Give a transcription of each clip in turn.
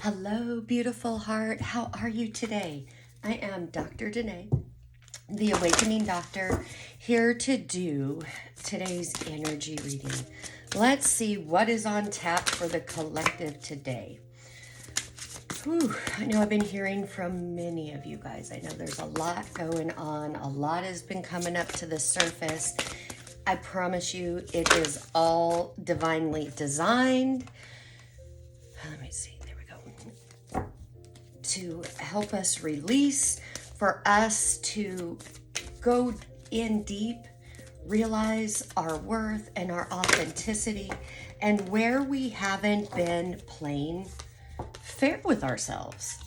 Hello, beautiful heart. How are you today? I am Dr. Denae, the Awakening Doctor, here to do today's energy reading. Let's see what is on tap for the collective today. Whew, I know I've been hearing from many of you guys. I know there's a lot going on. A lot has been coming up to the surface. I promise you it is all divinely designed. Let me see. To help us release, for us to go in deep, realize our worth and our authenticity, and where we haven't been playing fair with ourselves.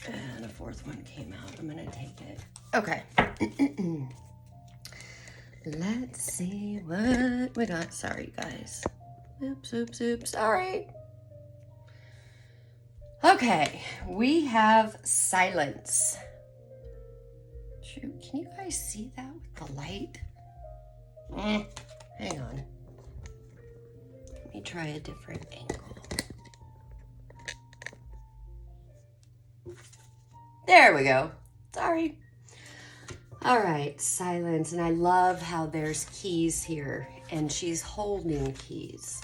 And a fourth one came out. I'm going to take it. Okay. Let's see what we got. Sorry, guys. Oops. Sorry. Okay, we have silence. Shoot, can you guys see that with the light? Hang on. Let me try a different angle. There we go. Sorry. All right, silence. And I love how there's keys here, and she's holding keys.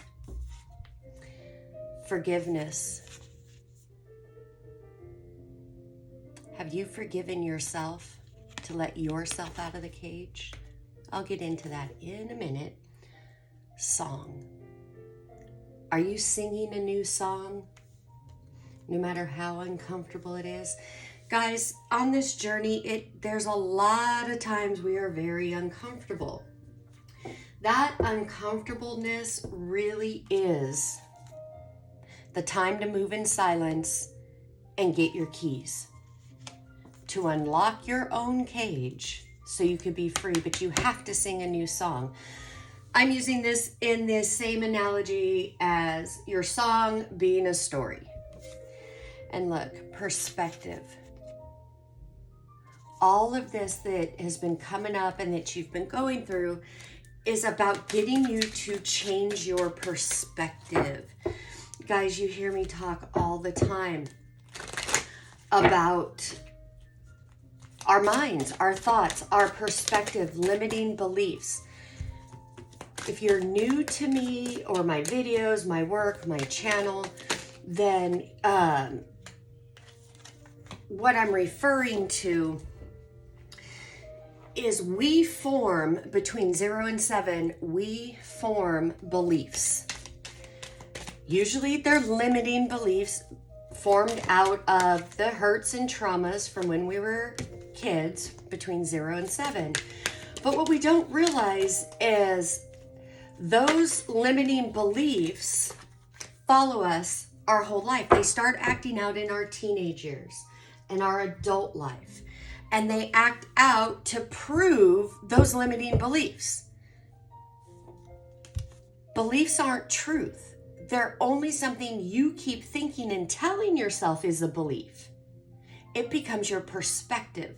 Forgiveness. Have you forgiven yourself to let yourself out of the cage? I'll get into that in a minute. Song. Are you singing a new song? No matter how uncomfortable it is. Guys, on this journey, there's a lot of times we are very uncomfortable. That uncomfortableness really is the time to move in silence and get your keys. To unlock your own cage so you could be free, but you have to sing a new song. I'm using this in the same analogy as your song being a story. And look, perspective. All of this that has been coming up and that you've been going through is about getting you to change your perspective. Guys, you hear me talk all the time about our minds, our thoughts, our perspective, limiting beliefs. If you're new to me or my videos, my work, my channel, then what I'm referring to is we form, between 0 and 7, we form beliefs. Usually they're limiting beliefs formed out of the hurts and traumas from when we were kids, between 0 and 7. But what we don't realize is those limiting beliefs follow us our whole life. They start acting out in our teenage years and our adult life. And they act out to prove those limiting beliefs. Beliefs aren't truth. They're only something you keep thinking and telling yourself is a belief. It becomes your perspective.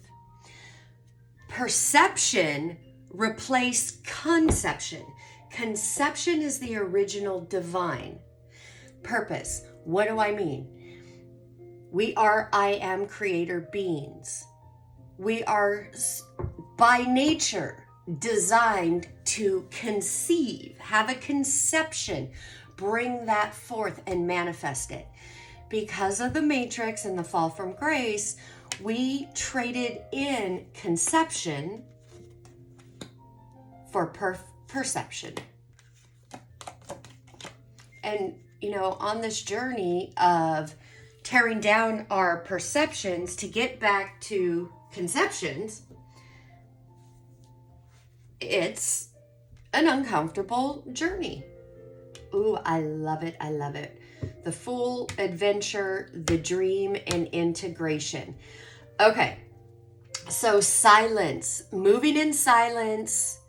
Perception replaced conception. Conception is the original divine. Purpose. What do I mean? We are I am creator beings. We are by nature designed to conceive, have a conception, bring that forth and manifest it. Because of the matrix and the fall from grace, we traded in conception for perception. And, on this journey of tearing down our perceptions to get back to conceptions, it's an uncomfortable journey. Ooh, I love it. I love it. The full adventure, the dream, and integration. Okay, so silence, moving in silence,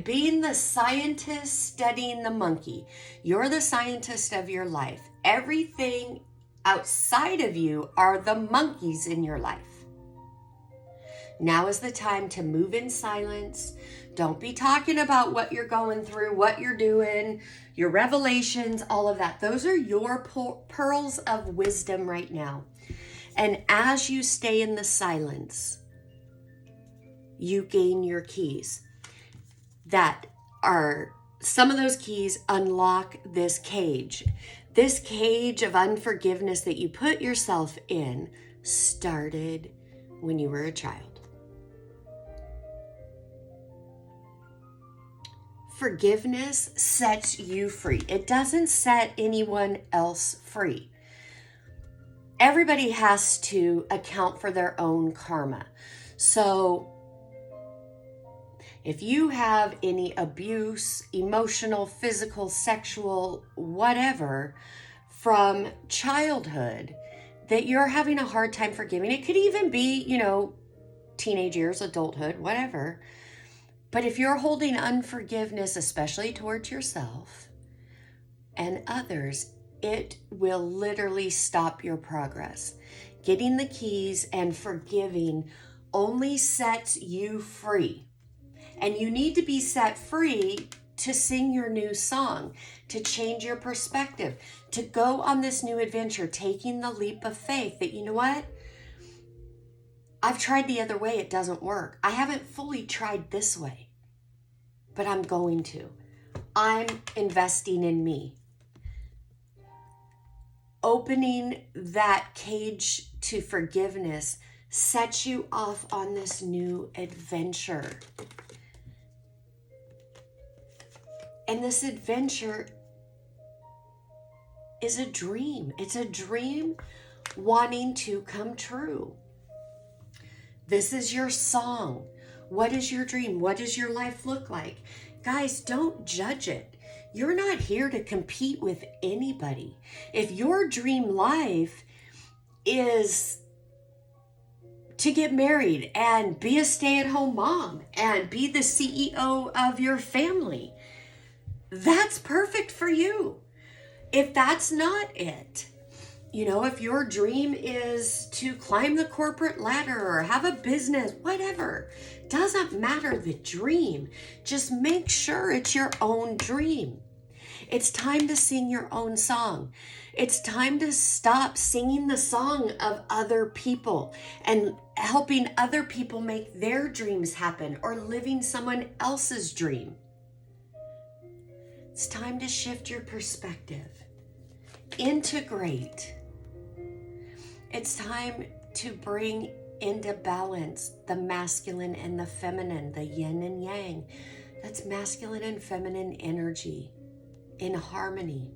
being the scientist studying the monkey. You're the scientist of your life. Everything outside of you are the monkeys in your life. Now is the time to move in silence. Don't be talking about what you're going through, what you're doing, your revelations, all of that. Those are your pearls of wisdom right now. And as you stay in the silence, you gain your keys. That are, some of those keys unlock this cage. This cage of unforgiveness that you put yourself in started when you were a child. Forgiveness sets you free. It doesn't set anyone else free. Everybody has to account for their own karma. So if you have any abuse, emotional, physical, sexual, whatever, from childhood that you're having a hard time forgiving, it could even be, teenage years, adulthood, whatever. But if you're holding unforgiveness, especially towards yourself and others, it will literally stop your progress. Getting the keys and forgiving only sets you free. And you need to be set free to sing your new song, to change your perspective, to go on this new adventure, taking the leap of faith that, you know what? I've tried the other way, it doesn't work. I haven't fully tried this way, but I'm going to. I'm investing in me. Opening that cage to forgiveness sets you off on this new adventure. And this adventure is a dream. It's a dream wanting to come true. This is your song. What is your dream? What does your life look like? Guys, don't judge it. You're not here to compete with anybody. If your dream life is to get married and be a stay-at-home mom and be the CEO of your family, that's perfect for you. If that's not it, if your dream is to climb the corporate ladder or have a business, whatever, doesn't matter the dream. Just make sure it's your own dream. It's time to sing your own song. It's time to stop singing the song of other people and helping other people make their dreams happen or living someone else's dream. It's time to shift your perspective. Integrate. It's time to bring into balance the masculine and the feminine, the yin and yang. That's masculine and feminine energy in harmony,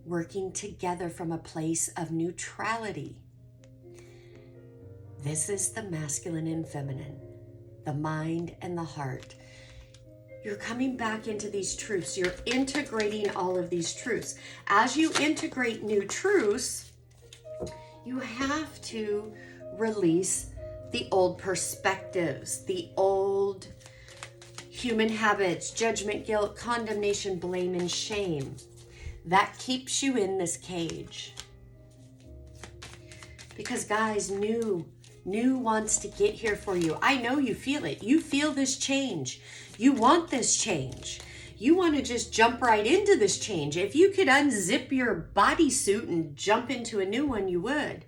working together from a place of neutrality. This is the masculine and feminine, the mind and the heart. You're coming back into these truths. You're integrating all of these truths. As you integrate new truths, you have to release the old perspectives, the old human habits, judgment, guilt, condemnation, blame, and shame. That keeps you in this cage. Because guys, new wants to get here for you. I know you feel it. You feel this change. You want this change. You want to just jump right into this change. If you could unzip your bodysuit and jump into a new one, you would.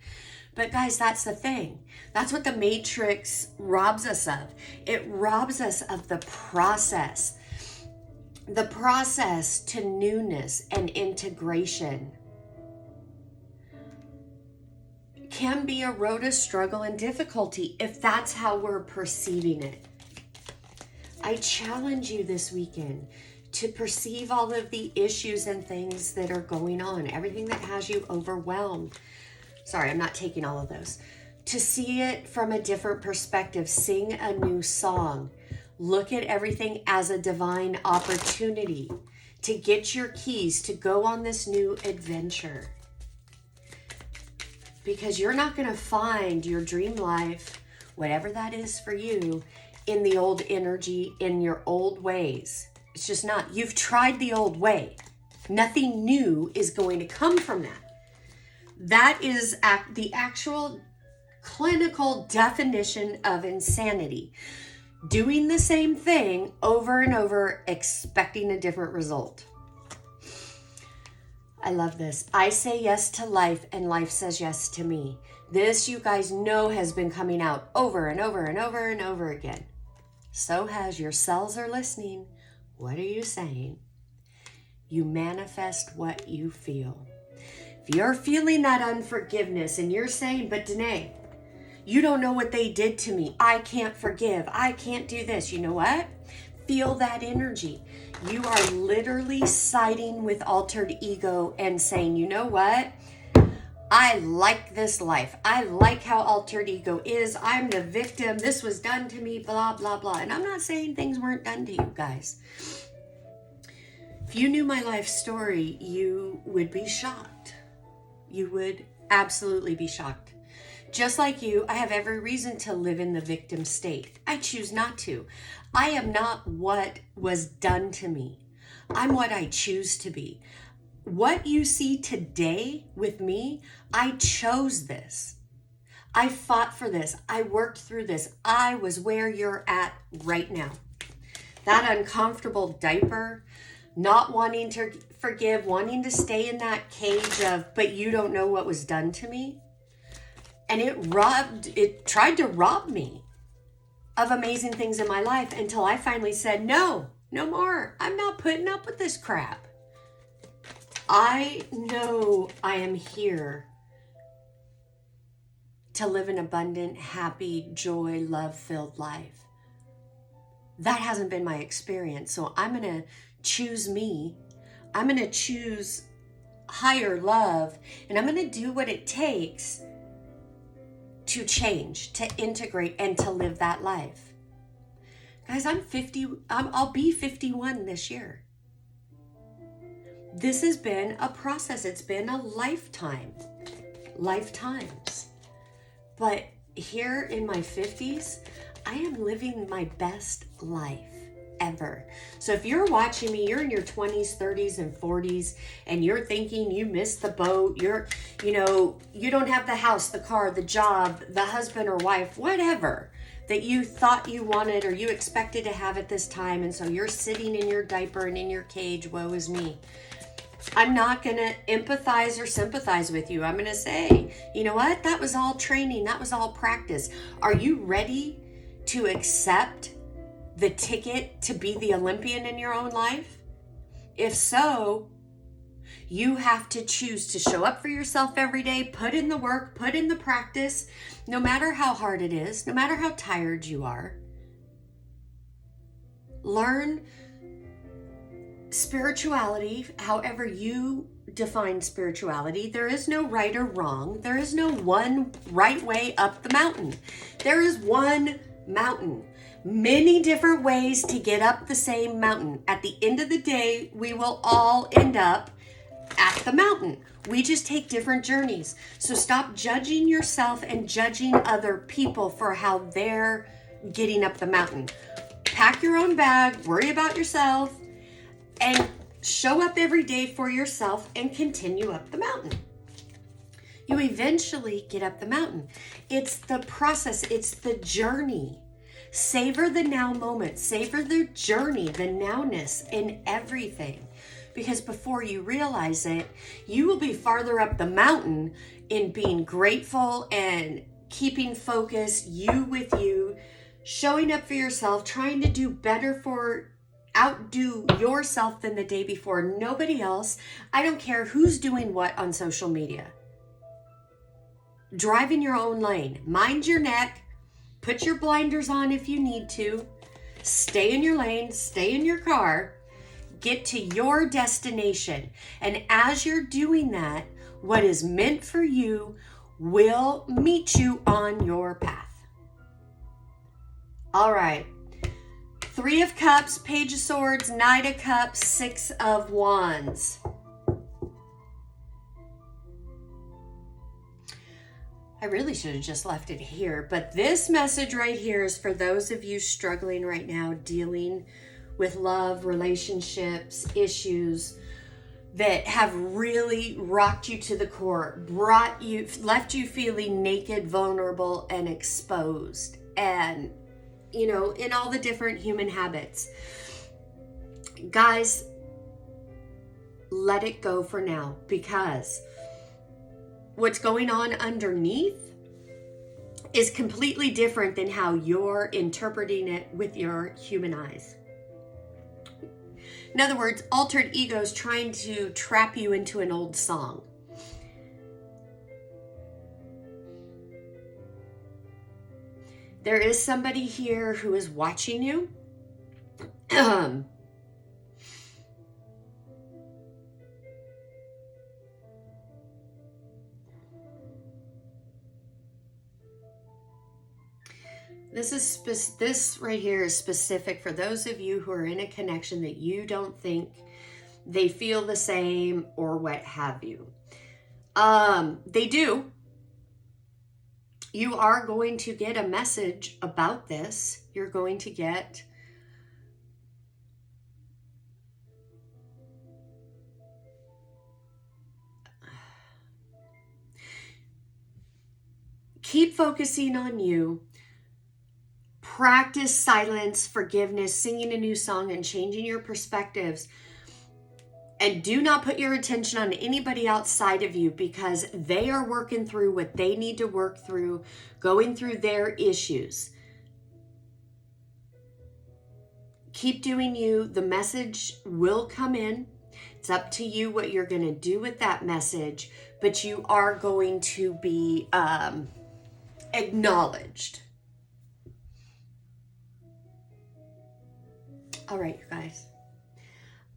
But guys, that's the thing. That's what the Matrix robs us of. It robs us of the process. The process to newness and integration can be a road of struggle and difficulty if that's how we're perceiving it. I challenge you this weekend to perceive all of the issues and things that are going on, everything that has you overwhelmed. Sorry, I'm not taking all of those. To see it from a different perspective, sing a new song. Look at everything as a divine opportunity to get your keys to go on this new adventure. Because you're not going to find your dream life, whatever that is for you, in the old energy, in your old ways. It's just not. You've tried the old way. Nothing new is going to come from that. That is the actual clinical definition of insanity. Doing the same thing over and over, expecting a different result. I love this. I say yes to life and life says yes to me. This, you guys know, has been coming out over and over and over and over again. So has your cells are listening. What are you saying? You manifest what you feel. If you're feeling that unforgiveness and you're saying, but Denae, you don't know what they did to me. I can't forgive. I can't do this. You know what? Feel that energy. You are literally siding with altered ego and saying, you know what? I like this life. I like how altered ego is. I'm the victim. This was done to me, blah, blah, blah. And I'm not saying things weren't done to you guys. If you knew my life story, you would be shocked. You would absolutely be shocked. Just like you, I have every reason to live in the victim state. I choose not to. I am not what was done to me. I'm what I choose to be. What you see today with me, I chose this. I fought for this. I worked through this. I was where you're at right now. That uncomfortable diaper, not wanting to forgive, wanting to stay in that cage of, but you don't know what was done to me. And it tried to rob me of amazing things in my life until I finally said, no more. I'm not putting up with this crap. I know I am here to live an abundant, happy, joy, love-filled life. That hasn't been my experience. So I'm going to choose me. I'm going to choose higher love. And I'm going to do what it takes to change, to integrate, and to live that life. Guys, I'll be 51 this year. This has been a process. It's been a lifetimes. But here in my 50s, I am living my best life ever. So if you're watching me, you're in your 20s, 30s, and 40s, and you're thinking you missed the boat, you don't have the house, the car, the job, the husband or wife, whatever that you thought you wanted or you expected to have at this time, and so you're sitting in your diaper and in your cage, woe is me. I'm not going to empathize or sympathize with you. I'm going to say, you know what? That was all training. That was all practice. Are you ready to accept the ticket to be the Olympian in your own life? If so, you have to choose to show up for yourself every day, put in the work, put in the practice, no matter how hard it is, no matter how tired you are. Learn spirituality, however you define spirituality. There is no right or wrong. There is no one right way up the mountain. There is one mountain. Many different ways to get up the same mountain. At the end of the day, we will all end up at the mountain. We just take different journeys. So stop judging yourself and judging other people for how they're getting up the mountain. Pack your own bag, worry about yourself, and show up every day for yourself and continue up the mountain. You eventually get up the mountain. It's the process. It's the journey. Savor the now moment. Savor the journey, the nowness in everything. Because before you realize it, you will be farther up the mountain in being grateful and keeping focus, you with you, showing up for yourself, trying to do better outdo yourself than the day before. Nobody else. I don't care who's doing what on social media. Drive in your own lane. Mind your neck. Put your blinders on if you need to. Stay in your lane. Stay in your car. Get to your destination. And as you're doing that, what is meant for you will meet you on your path. All right. 3 of Cups, Page of Swords, Knight of Cups, 6 of Wands. I really should have just left it here, but this message right here is for those of you struggling right now, dealing with love, relationships, issues. that have really rocked you to the core, left you feeling naked, vulnerable, and exposed, and in all the different human habits. Guys, let it go for now, because what's going on underneath is completely different than how you're interpreting it with your human eyes. In other words, altered egos trying to trap you into an old song. There is somebody here who is watching you. This right here is specific for those of you who are in a connection that you don't think they feel the same or what have you. They do. You are going to get a message about this. You're going to get keep focusing on you. Practice silence, forgiveness, singing a new song, and changing your perspectives. And do not put your attention on anybody outside of you, because they are working through what they need to work through, going through their issues. Keep doing you. The message will come in. It's up to you what you're going to do with that message, but you are going to be acknowledged. All right, you guys.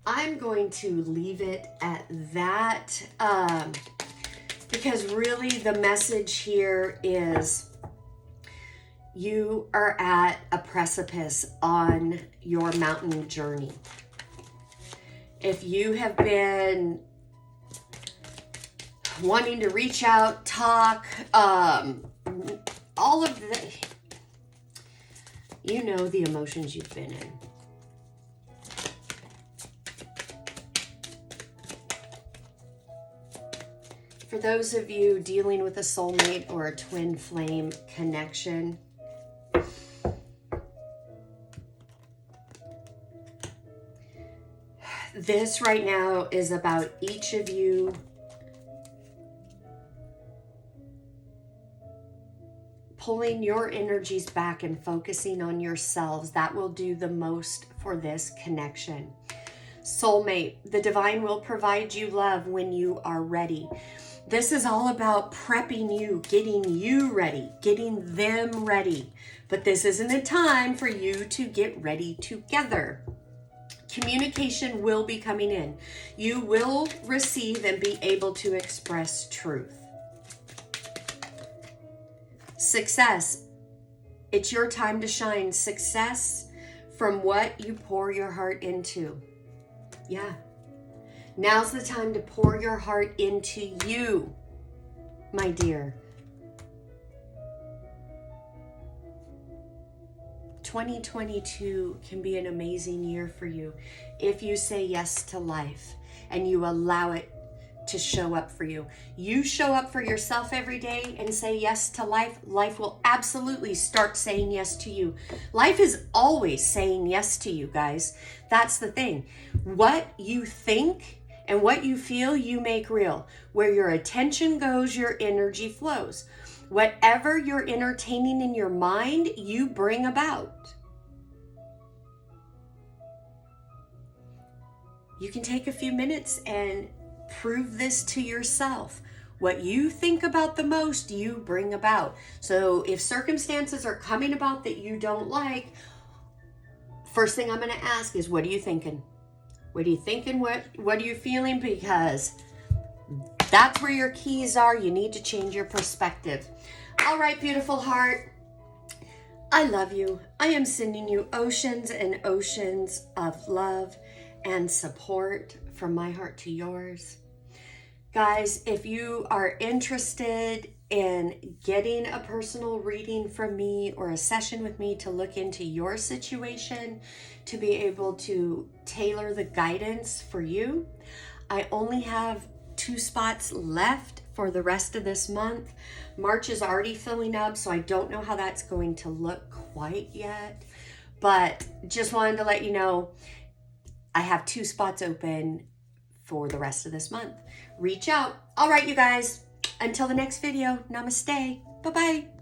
I'm going to leave it at that, because really the message here is you are at a precipice on your mountain journey. If you have been wanting to reach out, talk, all of the emotions you've been in. For those of you dealing with a soulmate or a twin flame connection, this right now is about each of you pulling your energies back and focusing on yourselves. That will do the most for this connection. Soulmate, the divine will provide you love when you are ready. This is all about prepping you, getting you ready, getting them ready. But this isn't a time for you to get ready together. Communication will be coming in. You will receive and be able to express truth. Success. It's your time to shine. Success from what you pour your heart into. Yeah. Now's the time to pour your heart into you, my dear. 2022 can be an amazing year for you if you say yes to life and you allow it to show up for you. You show up for yourself every day and say yes to life. Life will absolutely start saying yes to you. Life is always saying yes to you, guys. That's the thing. What you think and what you feel, you make real. Where your attention goes, your energy flows. Whatever you're entertaining in your mind, you bring about. You can take a few minutes and prove this to yourself. What you think about the most, you bring about. So if circumstances are coming about that you don't like, first thing I'm going to ask is, what are you thinking? What are you thinking? What are you feeling? Because that's where your keys are. You need to change your perspective. All right, beautiful heart. I love you. I am sending you oceans and oceans of love and support from my heart to yours. Guys, if you are interested in getting a personal reading from me or a session with me to look into your situation, to be able to tailor the guidance for you, I only have 2 spots left for the rest of this month. March is already filling up, so I don't know how that's going to look quite yet. But just wanted to let you know I have 2 spots open for the rest of this month. Reach out. All right, you guys. Until the next video, namaste. Bye-bye.